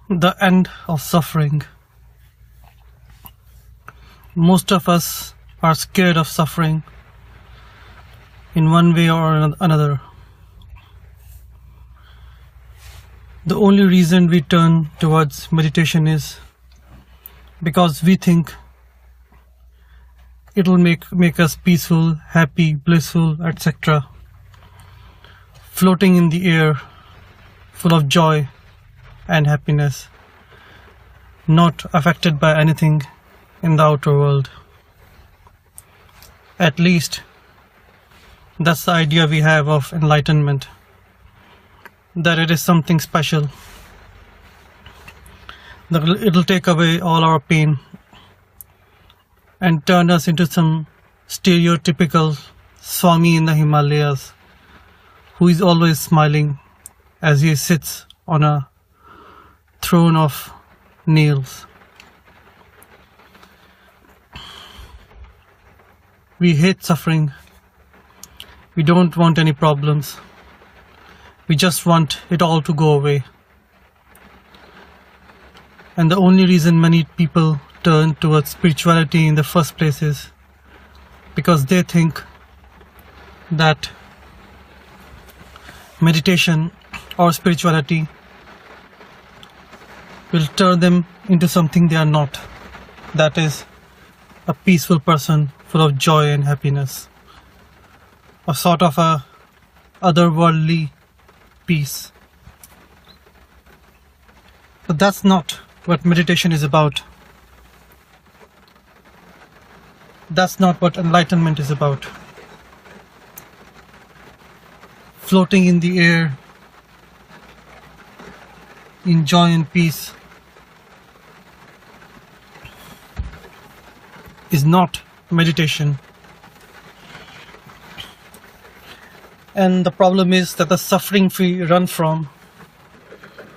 The end of suffering. Most of us are scared of suffering in one way or another. The only reason we turn towards meditation is because we think it will make us peaceful, happy, blissful, etc. Floating in the air, full of joy and happiness, not affected by anything in the outer world. At least that's the idea we have of enlightenment, that it is something special, that it'll take away all our pain and turn us into some stereotypical Swami in the Himalayas who is always smiling as he sits on a throne of nails. We hate suffering. We don't want any problems. We just want it all to go away. And the only reason many people turn towards spirituality in the first place is because they think that meditation or spirituality will turn them into something they are not. That is, a peaceful person full of joy and happiness. A sort of a otherworldly peace. But that's not what meditation is about. That's not what enlightenment is about. Floating in the air in joy and peace is not meditation. And the problem is that the suffering we run from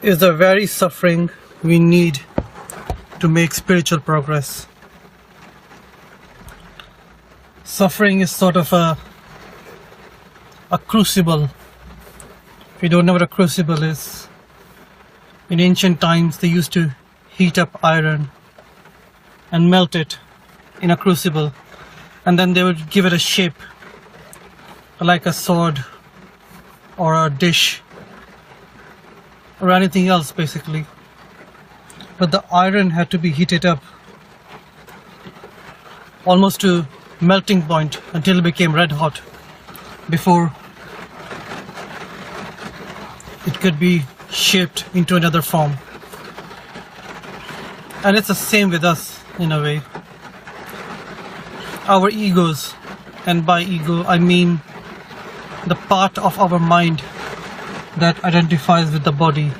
is the very suffering we need to make spiritual progress. Suffering is sort of a crucible. If you don't know what a crucible is, in ancient times they used to heat up iron and melt it in a crucible, and then they would give it a shape like a sword or a dish or anything else basically. But the iron had to be heated up almost to melting point until it became red hot before it could be shaped into another form. And it's the same with us in a way. Our egos, and by ego I mean the part of our mind that identifies with the body.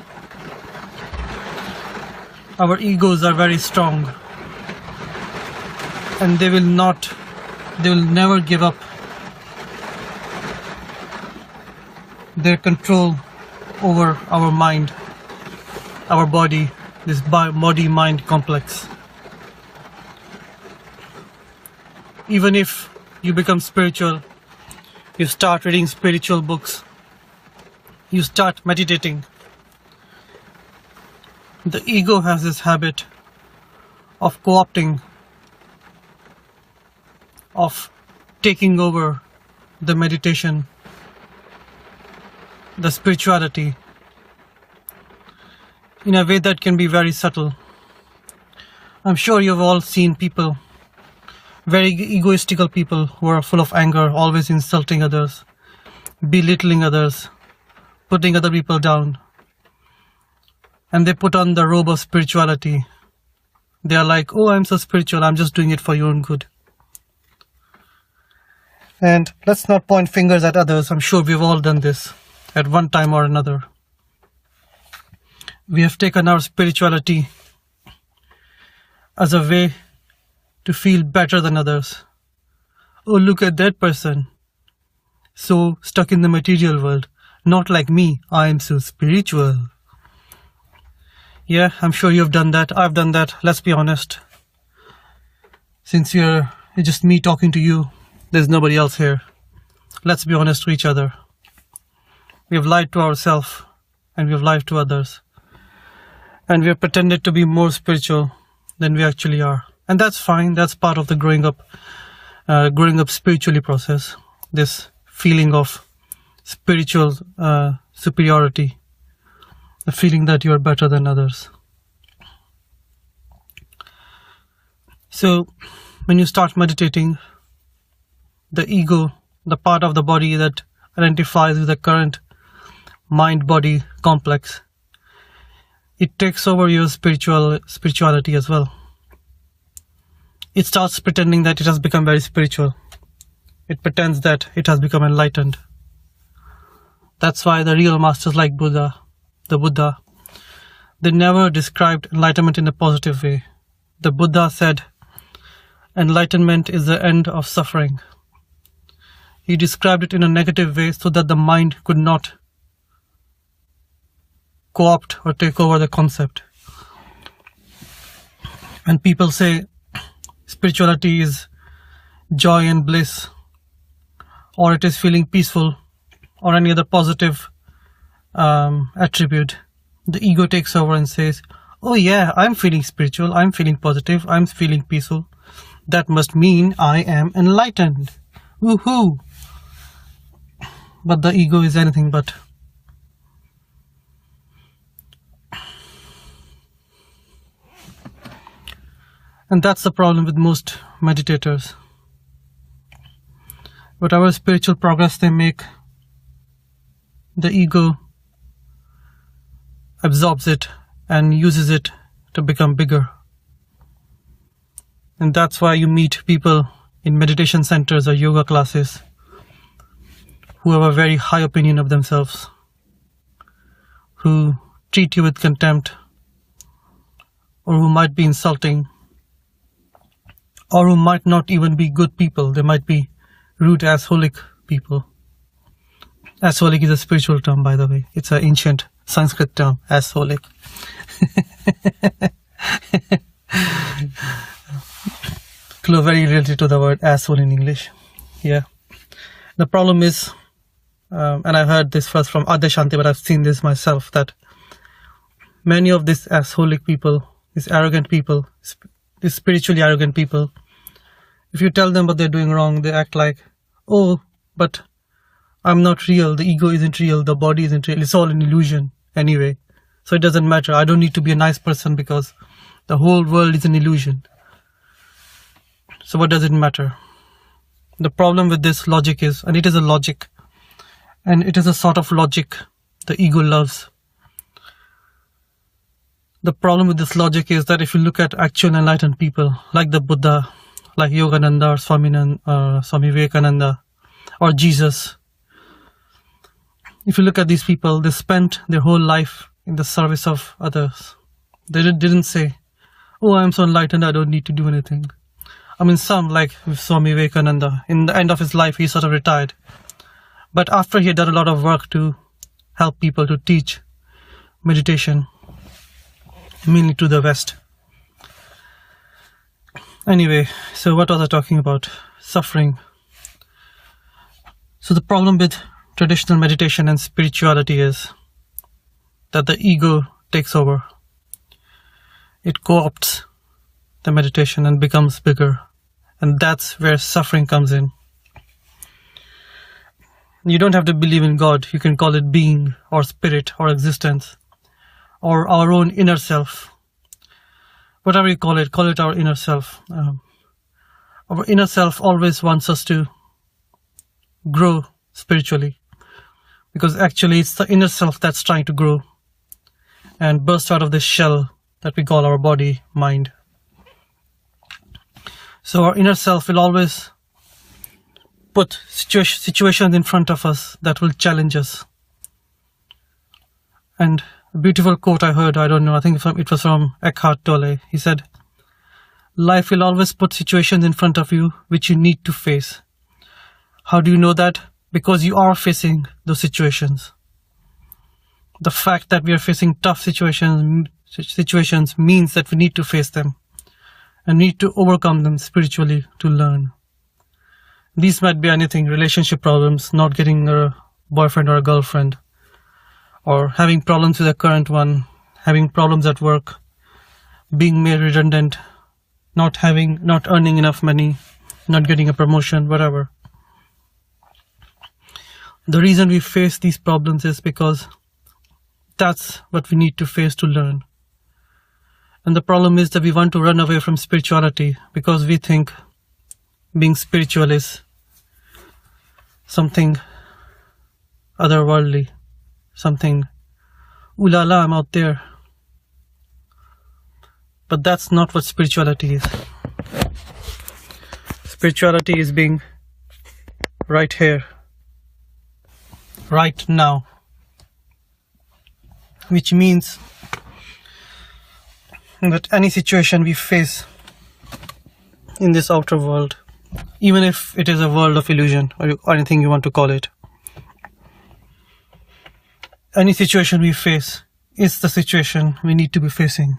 Our egos are very strong, and they will never give up their control over our mind, our body, this body-mind complex. Even if you become spiritual, you start reading spiritual books, you start meditating, the ego has this habit of co-opting, of taking over the meditation, the spirituality, in a way that can be very subtle. I'm sure you've all seen people, very egoistical people who are full of anger, always insulting others, belittling others, putting other people down. And they put on the robe of spirituality. They are like, oh, I'm so spiritual, I'm just doing it for your own good. And let's not point fingers at others. I'm sure we've all done this at one time or another. We have taken our spirituality as a way to feel better than others. Oh, look at that person, so stuck in the material world. Not like me, I am so spiritual. Yeah, I'm sure you've done that. I've done that, let's be honest. Since it's just me talking to you, there's nobody else here. Let's be honest to each other. We have lied to ourselves and we have lied to others. and we have pretended to be more spiritual than we actually are. And that's fine. That's part of the growing up spiritually process. This feeling of spiritual superiority, the feeling that you are better than others. So when you start meditating, the ego, the part of the body that identifies with the current mind-body complex, it takes over your spirituality as well. It starts pretending that it has become very spiritual. It pretends that it has become enlightened. That's why the real masters like the Buddha, they never described enlightenment in a positive way. The Buddha said, enlightenment is the end of suffering. He described it in a negative way so that the mind could not co-opt or take over the concept. When people say spirituality is joy and bliss, or it is feeling peaceful, or any other positive attribute, the ego takes over and says, oh yeah, I'm feeling spiritual, I'm feeling positive, I'm feeling peaceful. That must mean I am enlightened. Woohoo! But the ego is anything but. And that's the problem with most meditators. Whatever spiritual progress they make, the ego absorbs it and uses it to become bigger. And that's why you meet people in meditation centers or yoga classes who have a very high opinion of themselves, who treat you with contempt, or who might be insulting, or who might not even be good people. They might be rude, asholic people. Asholic is a spiritual term, by the way. It's an ancient Sanskrit term, asholic. Very related to the word asshole in English. Yeah. The problem is, and I heard this first from Adyashanti, but I've seen this myself, that many of these asholic people, these arrogant people, these spiritually arrogant people, if you tell them what they're doing wrong, they act like, oh, but I'm not real, the ego isn't real, the body isn't real, it's all an illusion anyway. So it doesn't matter, I don't need to be a nice person because the whole world is an illusion. So what does it matter? The problem with this logic is, and it is a logic, and it is a sort of logic the ego loves. The problem with this logic is that if you look at actual enlightened people, like the Buddha, like Yogananda or Swami Vivekananda, or Jesus, if you look at these people, they spent their whole life in the service of others. They didn't say, oh, I'm so enlightened, I don't need to do anything. I mean, some, like Swami Vivekananda, in the end of his life, he sort of retired. But after he had done a lot of work to help people to teach meditation, mainly to the West. Anyway, so what was I talking about? Suffering. So the problem with traditional meditation and spirituality is that the ego takes over. It co-opts the meditation and becomes bigger. And that's where suffering comes in. You don't have to believe in God. You can call it being or spirit or existence or our own inner self. Whatever you call it our inner self. Our inner self always wants us to grow spiritually, because actually it's the inner self that's trying to grow and burst out of this shell that we call our body, mind. So our inner self will always put situations in front of us that will challenge us. And a beautiful quote I heard, I don't know, I think it was from Eckhart Tolle. He said, life will always put situations in front of you which you need to face. How do you know that? Because you are facing those situations. The fact that we are facing tough situations means that we need to face them and need to overcome them spiritually to learn. These might be anything: relationship problems, not getting a boyfriend or a girlfriend, or having problems with a current one, having problems at work, being made redundant, not earning enough money, not getting a promotion, whatever. The reason we face these problems is because that's what we need to face to learn. And the problem is that we want to run away from spirituality because we think being spiritual is something otherworldly, something, ooh la la, I'm out there. But that's not what spirituality is. Spirituality is being right here, right now. Which means that any situation we face in this outer world, even if it is a world of illusion or anything you want to call it, any situation we face is the situation we need to be facing.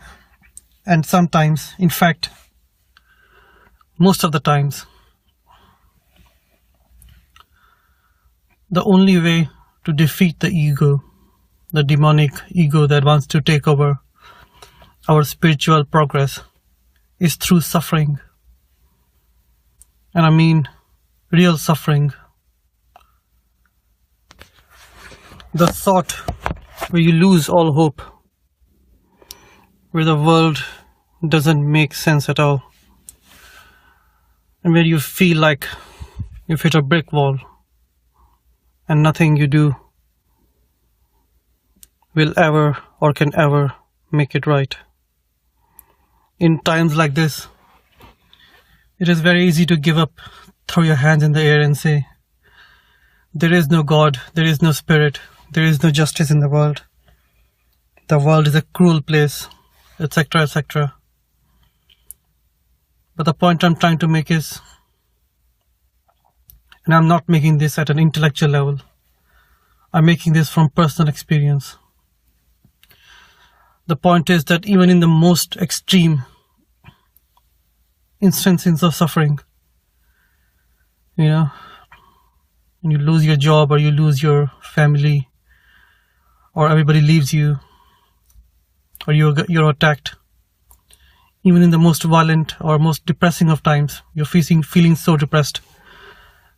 And sometimes, in fact, most of the times, the only way to defeat the ego, the demonic ego that wants to take over our spiritual progress, is through suffering. And I mean real suffering. The thought where you lose all hope, where the world doesn't make sense at all, and where you feel like you've hit a brick wall and nothing you do will ever or can ever make it right. In times like this, it is very easy to give up, throw your hands in the air and say, there is no God, there is no spirit, there is no justice in the world. The world is a cruel place, etc., etc. But the point I'm trying to make is, and I'm not making this at an intellectual level, I'm making this from personal experience. The point is that even in the most extreme instances of suffering, when you lose your job or you lose your family, or everybody leaves you, or you're attacked, even in the most violent or most depressing of times, you're feeling so depressed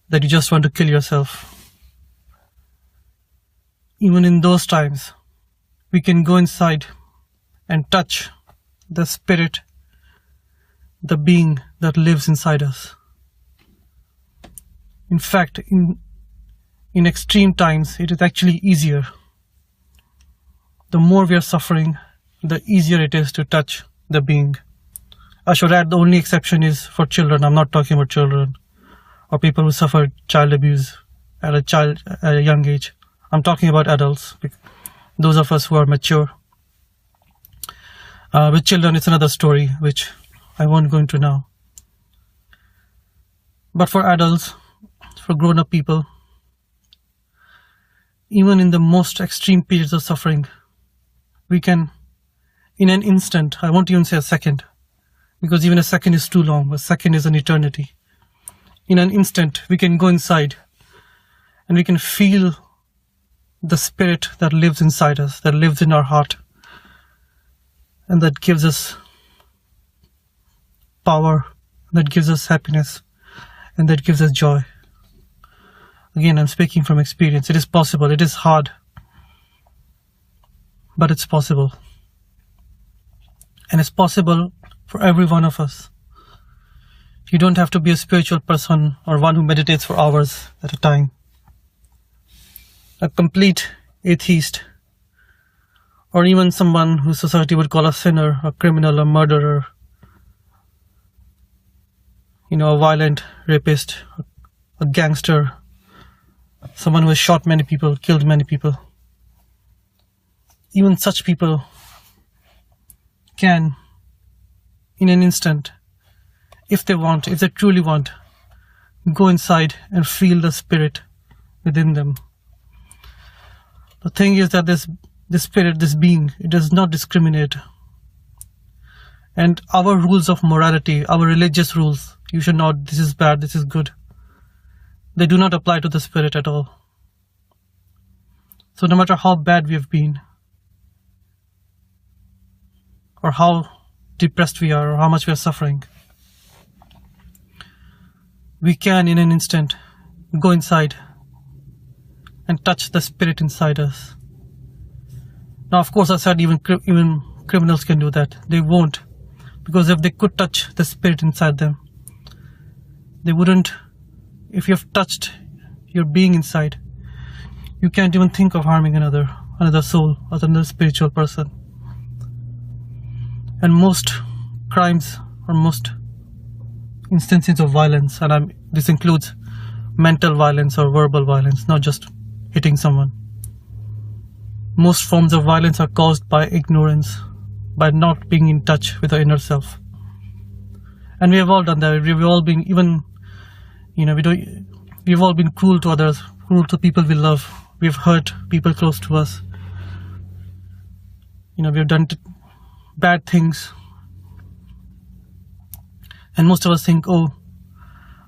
that you just want to kill yourself. Even in those times, we can go inside and touch the spirit, the being that lives inside us. In fact, in extreme times, it is actually easier. The more we are suffering, the easier it is to touch the being. I should add, the only exception is for children. I'm not talking about children or people who suffer child abuse at a young age. I'm talking about adults, those of us who are mature. With children, it's another story, which I won't go into now. But for adults, for grown-up people, even in the most extreme periods of suffering, we can, in an instant, I won't even say a second, because even a second is too long, a second is an eternity. In an instant, we can go inside and we can feel the spirit that lives inside us, that lives in our heart, and that gives us power, that gives us happiness, and that gives us joy. Again, I'm speaking from experience. It is possible. It is hard, but it's possible. And it's possible for every one of us. You don't have to be a spiritual person or one who meditates for hours at a time. A complete atheist, or even someone who society would call a sinner, a criminal, a murderer, a violent rapist, a gangster, someone who has shot many people, killed many people. Even such people can, in an instant, if they truly want, go inside and feel the spirit within them. The thing is that this spirit, this being, it does not discriminate. And our rules of morality, our religious rules, you should not, this is bad, this is good, they do not apply to the spirit at all. So no matter how bad we have been, or how depressed we are, or how much we are suffering, we can in an instant go inside and touch the spirit inside us. Now, of course, I said even criminals can do that. They won't, because if they could touch the spirit inside them, they wouldn't. If you have touched your being inside, you can't even think of harming another soul or another spiritual person. And most crimes or most instances of violence, and this includes mental violence or verbal violence, not just hitting someone. Most forms of violence are caused by ignorance, by not being in touch with our inner self. And we have all done that. We've all been, we've all been cruel to others, cruel to people we love. We've hurt people close to us. We've done bad things. And most of us think, oh,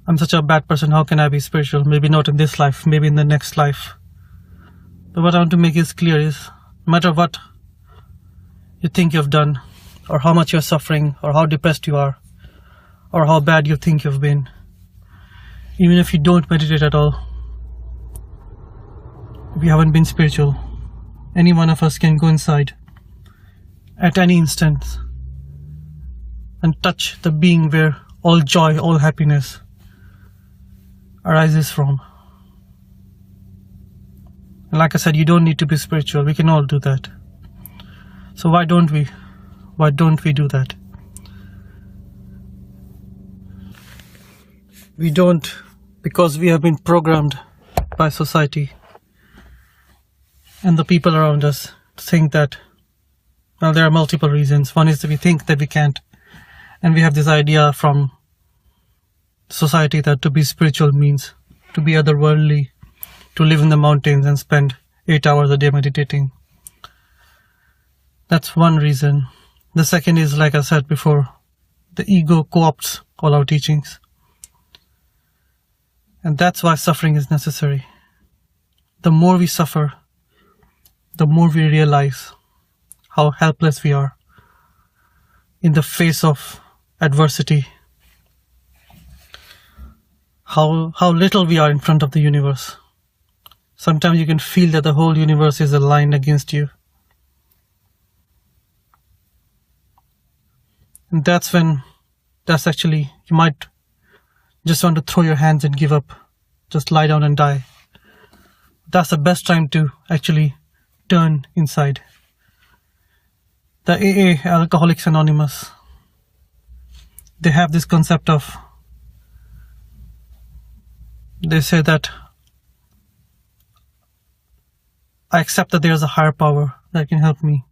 I'm such a bad person, how can I be spiritual? Maybe not in this life, maybe in the next life. But what I want to make is clear is, no matter what you think you've done, or how much you're suffering, or how depressed you are, or how bad you think you've been, even if you don't meditate at all, if you haven't been spiritual, any one of us can go inside at any instant and touch the being where all joy, all happiness arises from. And like I said, you don't need to be spiritual. We can all do that. So why don't we? Why don't we do that? We don't, because we have been programmed by society and the people around us to think that, well, there are multiple reasons. One is that we think that we can't. And we have this idea from society that to be spiritual means to be otherworldly, to live in the mountains and spend 8 hours a day meditating. That's one reason. The second is, like I said before, the ego co-opts all our teachings. And that's why suffering is necessary. The more we suffer, the more we realize how helpless we are in the face of adversity, how little we are in front of the universe. Sometimes you can feel that the whole universe is aligned against you. And that's actually, you might just want to throw your hands and give up, just lie down and die. That's the best time to actually turn inside. The AA, Alcoholics Anonymous, they have this concept of, they say that I accept that there is a higher power that can help me.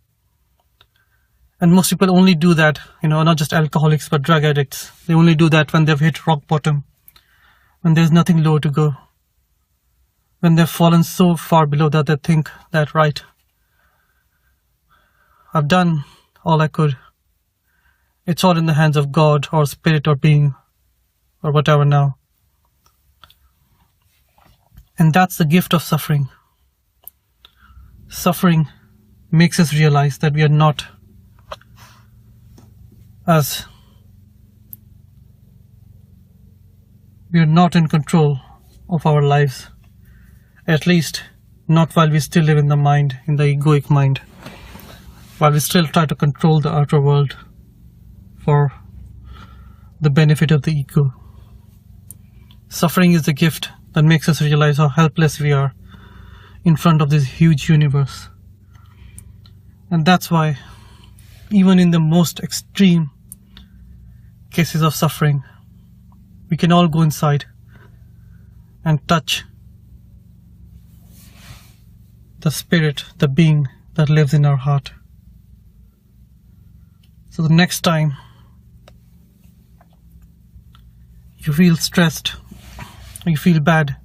And most people only do that, not just alcoholics, but drug addicts. They only do that when they've hit rock bottom, when there's nothing lower to go, when they've fallen so far below that they think that, right, I've done all I could. It's all in the hands of God or spirit or being or whatever now. And that's the gift of suffering. Suffering makes us realize that we are not in control of our lives. At least not while we still live in the mind, in the egoic mind. While we still try to control the outer world for the benefit of the ego. Suffering is the gift that makes us realize how helpless we are in front of this huge universe. And that's why, even in the most extreme cases of suffering, we can all go inside and touch the spirit, the being that lives in our heart. So the next time you feel stressed, or you feel bad,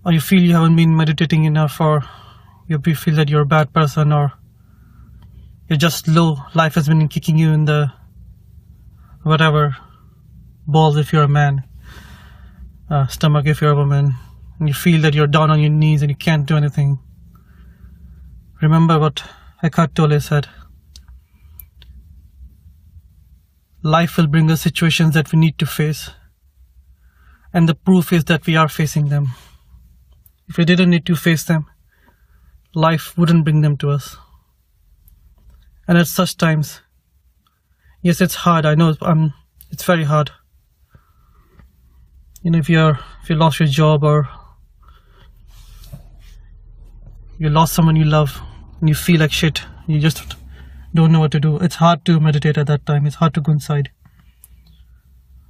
or you feel you haven't been meditating enough, or you feel that you're a bad person, or you're just low, life has been kicking you in the whatever, balls if you're a man, stomach if you're a woman, and you feel that you're down on your knees and you can't do anything. Remember what Eckhart Tolle said, life will bring us situations that we need to face. And the proof is that we are facing them. If we didn't need to face them, life wouldn't bring them to us. And at such times, yes, it's hard. I know it's very hard. If you lost your job or you lost someone you love and you feel like shit, you just don't know what to do. It's hard to meditate at that time. It's hard to go inside.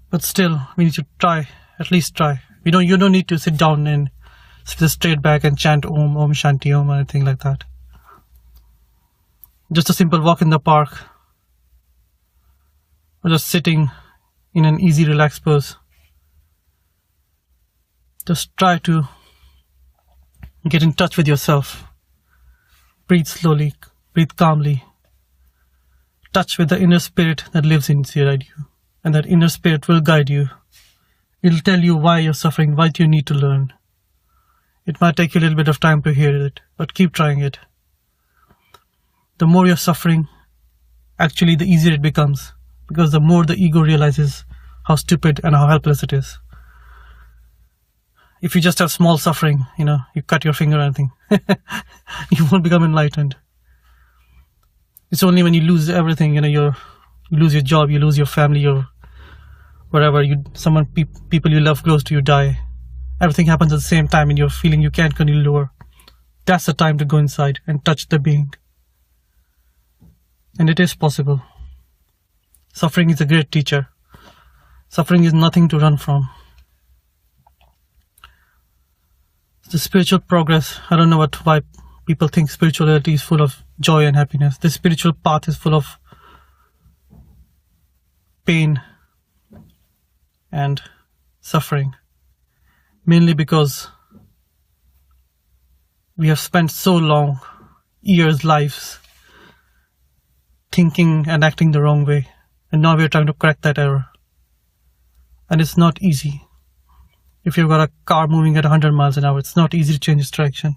But still, we need to try. At least try. You don't need to sit down and sit straight back and chant Om, Om Shanti Om or anything like that. Just a simple walk in the park. Or just sitting in an easy, relaxed pose. Just try to get in touch with yourself. Breathe slowly. Breathe calmly. Touch with the inner spirit that lives inside you. And that inner spirit will guide you. It'll tell you why you're suffering, what you need to learn. It might take you a little bit of time to hear it, but keep trying it. The more you're suffering, actually the easier it becomes. Because the more the ego realizes how stupid and how helpless it is. If you just have small suffering, you cut your finger or anything, you won't become enlightened. It's only when you lose everything, you lose your job, you lose your family, or wherever people you love close to you die. Everything happens at the same time and you're feeling you can't continue lower. That's the time to go inside and touch the being. And it is possible. Suffering is a great teacher. Suffering is nothing to run from. The spiritual progress, I don't know why people think spirituality is full of joy and happiness. The spiritual path is full of pain and suffering, mainly because we have spent so long, years, lives, thinking and acting the wrong way, and now we are trying to correct that error. And it's not easy. If you've got a car moving at 100 miles an hour, it's not easy to change its direction.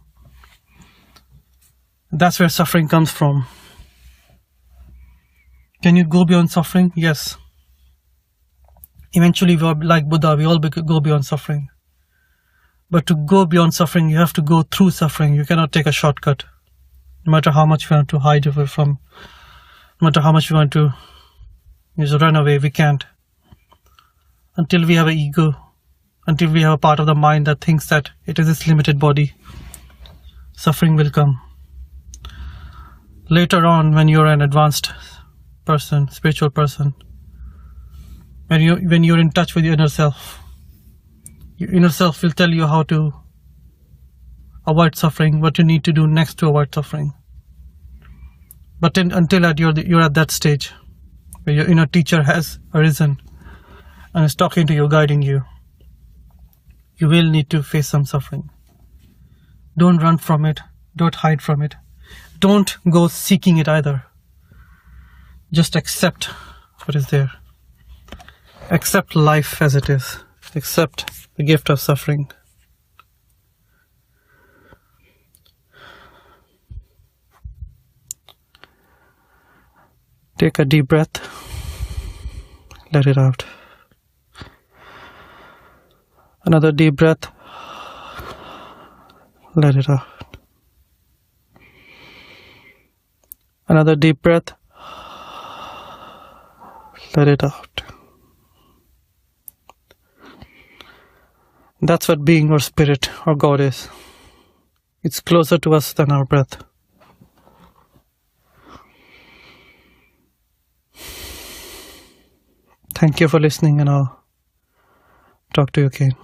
That's where suffering comes from. Can you go beyond suffering? Yes. Eventually, like Buddha, we all go beyond suffering. But to go beyond suffering, you have to go through suffering. You cannot take a shortcut. No matter how much you want to hide away from, no matter how much you want to just run away, we can't. Until we have an ego, until we have a part of the mind that thinks that it is this limited body, suffering will come. Later on, when you're an advanced person, spiritual person, when you're in touch with your inner self will tell you how to avoid suffering, what you need to do next to avoid suffering. But until you're at that stage where your inner teacher has arisen and is talking to you, guiding you, you will need to face some suffering. Don't run from it. Don't hide from it. Don't go seeking it either. Just accept what is there. Accept life as it is. Accept the gift of suffering. Take a deep breath. Let it out. Another deep breath. Let it out. Another deep breath. Let it out. That's what being or spirit or God is. It's closer to us than our breath. Thank you for listening, and I'll talk to you again.